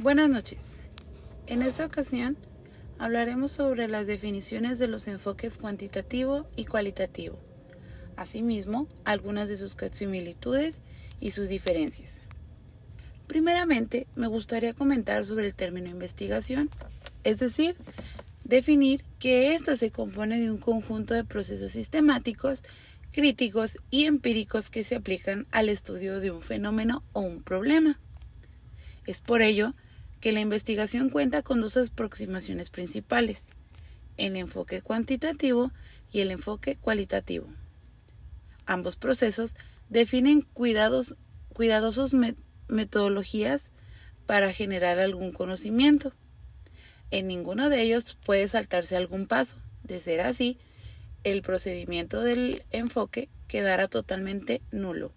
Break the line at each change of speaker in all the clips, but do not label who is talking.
Buenas noches. En esta ocasión hablaremos sobre las definiciones de los enfoques cuantitativo y cualitativo, asimismo algunas de sus similitudes y sus diferencias. Primeramente, me gustaría comentar sobre el término investigación, es decir, definir que ésta se compone de un conjunto de procesos sistemáticos, críticos y empíricos que se aplican al estudio de un fenómeno o un problema. Es por ello que la investigación cuenta con dos aproximaciones principales, el enfoque cuantitativo y el enfoque cualitativo. Ambos procesos definen cuidadosos metodologías para generar algún conocimiento. En ninguno de ellos puede saltarse algún paso. De ser así, el procedimiento del enfoque quedará totalmente nulo.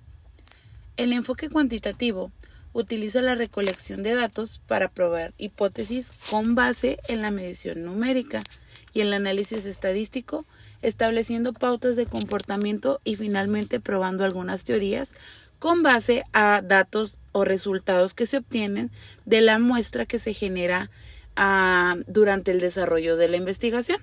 El enfoque cuantitativo utiliza la recolección de datos para probar hipótesis con base en la medición numérica y el análisis estadístico, estableciendo pautas de comportamiento y finalmente probando algunas teorías con base a datos o resultados que se obtienen de la muestra que se genera durante el desarrollo de la investigación.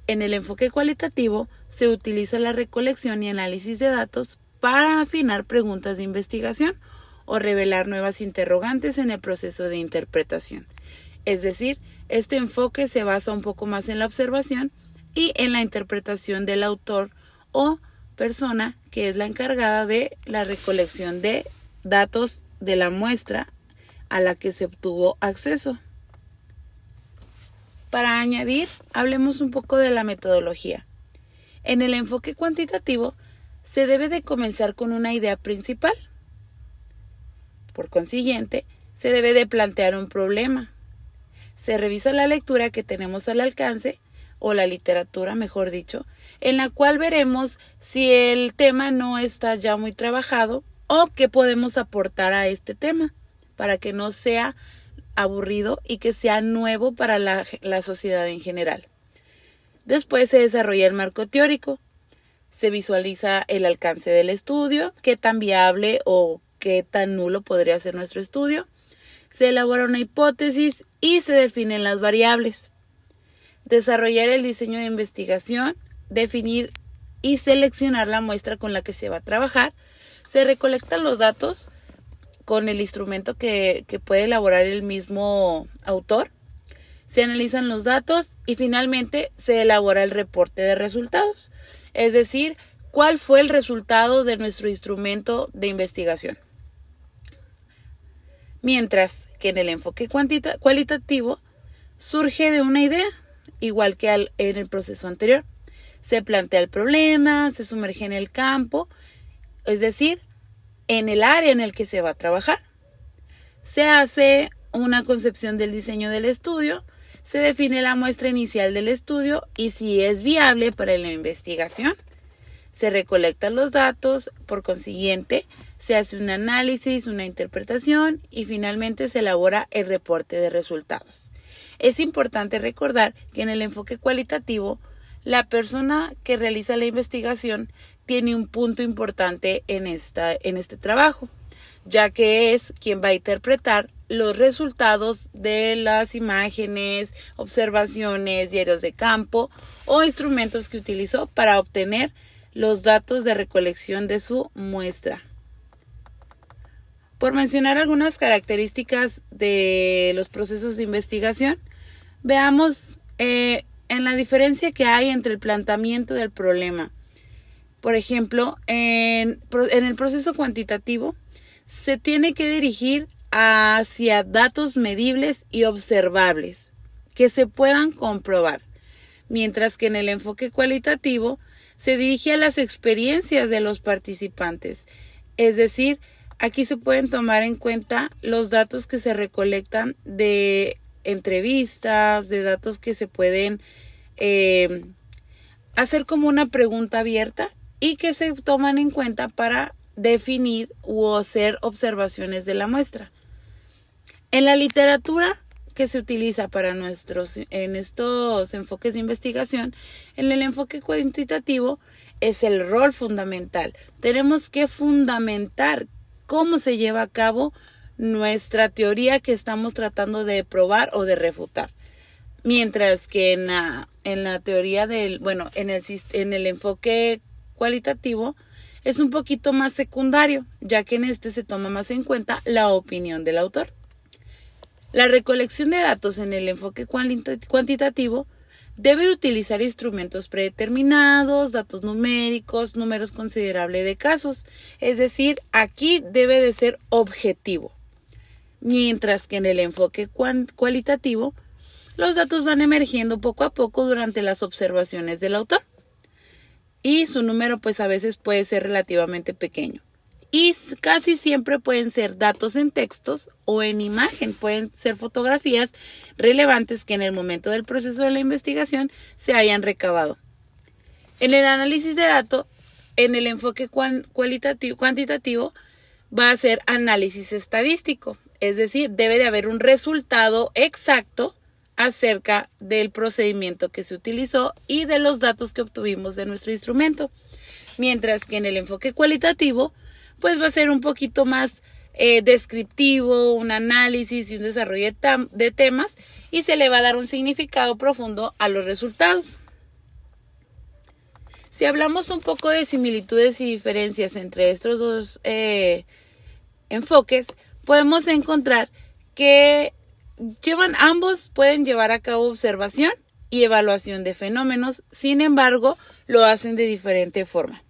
En el enfoque cualitativo se utiliza la recolección y análisis de datos para afinar preguntas de investigación o revelar nuevas interrogantes en el proceso de interpretación. Es decir, este enfoque se basa un poco más en la observación y en la interpretación del autor o persona que es la encargada de la recolección de datos de la muestra a la que se obtuvo acceso. Para añadir, hablemos un poco de la metodología. En el enfoque cuantitativo se debe de comenzar con una idea principal. Por consiguiente, se debe de plantear un problema. Se revisa la lectura que tenemos al alcance, o la literatura, mejor dicho, en la cual veremos si el tema no está ya muy trabajado o qué podemos aportar a este tema para que no sea aburrido y que sea nuevo para la sociedad en general. Después se desarrolla el marco teórico. Se visualiza el alcance del estudio, qué tan viable o qué tan nulo podría ser nuestro estudio. Se elabora una hipótesis y se definen las variables. Desarrollar el diseño de investigación, definir y seleccionar la muestra con la que se va a trabajar. Se recolectan los datos con el instrumento que puede elaborar el mismo autor. Se analizan los datos y finalmente se elabora el reporte de resultados. Es decir, cuál fue el resultado de nuestro instrumento de investigación. Mientras que en el enfoque cualitativo surge de una idea, igual que en el proceso anterior. Se plantea el problema, se sumerge en el campo, es decir, en el área en el que se va a trabajar. Se hace una concepción del diseño del estudio, se define la muestra inicial del estudio y si es viable para la investigación. Se recolectan los datos, por consiguiente, se hace un análisis, una interpretación y finalmente se elabora el reporte de resultados. Es importante recordar que en el enfoque cualitativo, la persona que realiza la investigación tiene un punto importante en este trabajo, ya que es quien va a interpretar los resultados de las imágenes, observaciones, diarios de campo o instrumentos que utilizó para obtener los datos de recolección de su muestra. Por mencionar algunas características de los procesos de investigación, veamos en la diferencia que hay entre el planteamiento del problema. Por ejemplo, en el proceso cuantitativo se tiene que dirigir hacia datos medibles y observables que se puedan comprobar, mientras que en el enfoque cualitativo se dirige a las experiencias de los participantes. Es decir, aquí se pueden tomar en cuenta los datos que se recolectan de entrevistas, de datos que se pueden hacer como una pregunta abierta y que se toman en cuenta para definir o hacer observaciones de la muestra. En la literatura que se utiliza en estos enfoques de investigación, en el enfoque cuantitativo es el rol fundamental. Tenemos que fundamentar cómo se lleva a cabo nuestra teoría que estamos tratando de probar o de refutar. Mientras que en la teoría en el enfoque cualitativo es un poquito más secundario, ya que en este se toma más en cuenta la opinión del autor. La recolección de datos en el enfoque cuantitativo debe de utilizar instrumentos predeterminados, datos numéricos, números considerables de casos. Es decir, aquí debe de ser objetivo. Mientras que en el enfoque cualitativo, los datos van emergiendo poco a poco durante las observaciones del autor. Y su número pues a veces puede ser relativamente pequeño. Y casi siempre pueden ser datos en textos o en imagen, pueden ser fotografías relevantes que en el momento del proceso de la investigación se hayan recabado. En el análisis de datos, en el enfoque cuantitativo, va a ser análisis estadístico, es decir, debe de haber un resultado exacto acerca del procedimiento que se utilizó y de los datos que obtuvimos de nuestro instrumento. Mientras que en el enfoque cualitativo, pues va a ser un poquito más descriptivo, un análisis y un desarrollo de temas, y se le va a dar un significado profundo a los resultados. Si hablamos un poco de similitudes y diferencias entre estos dos enfoques, podemos encontrar que ambos pueden llevar a cabo observación y evaluación de fenómenos, sin embargo, lo hacen de diferente forma.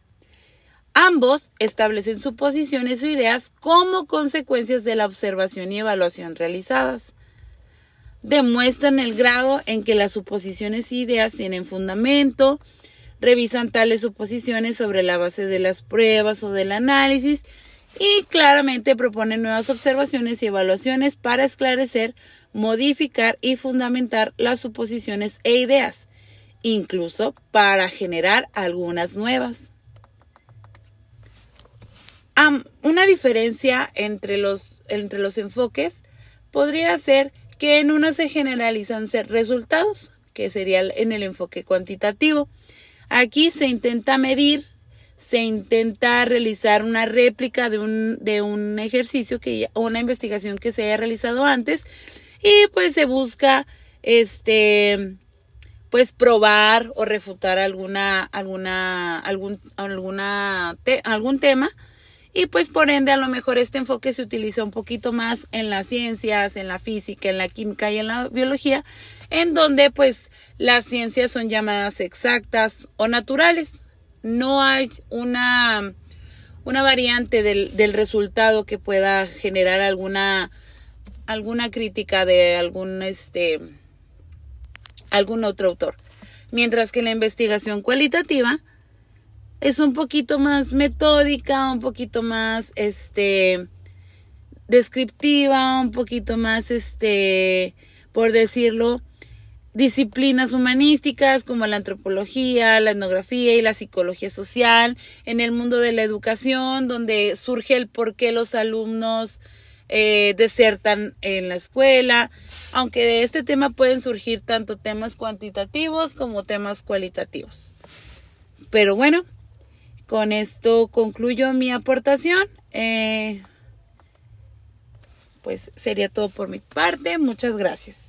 Ambos establecen suposiciones o ideas como consecuencias de la observación y evaluación realizadas. Demuestran el grado en que las suposiciones y ideas tienen fundamento, revisan tales suposiciones sobre la base de las pruebas o del análisis y claramente proponen nuevas observaciones y evaluaciones para esclarecer, modificar y fundamentar las suposiciones e ideas, incluso para generar algunas nuevas. Una diferencia entre los enfoques podría ser que en uno se generalizan resultados, que sería en el enfoque cuantitativo. Aquí se intenta medir, se intenta realizar una réplica de un ejercicio o una investigación que se haya realizado antes, y pues se busca pues probar o refutar algún tema. Y pues por ende a lo mejor este enfoque se utiliza un poquito más en las ciencias, en la física, en la química y en la biología, en donde pues las ciencias son llamadas exactas o naturales. No hay una variante del resultado que pueda generar alguna crítica de algún otro autor. Mientras que la investigación cualitativa es un poquito más metódica, un poquito más descriptiva, un poquito más, por decirlo, disciplinas humanísticas como la antropología, la etnografía y la psicología social, en el mundo de la educación, donde surge el por qué los alumnos desertan en la escuela, aunque de este tema pueden surgir tanto temas cuantitativos como temas cualitativos. Pero bueno, con esto concluyo mi aportación. Pues sería todo por mi parte. Muchas gracias.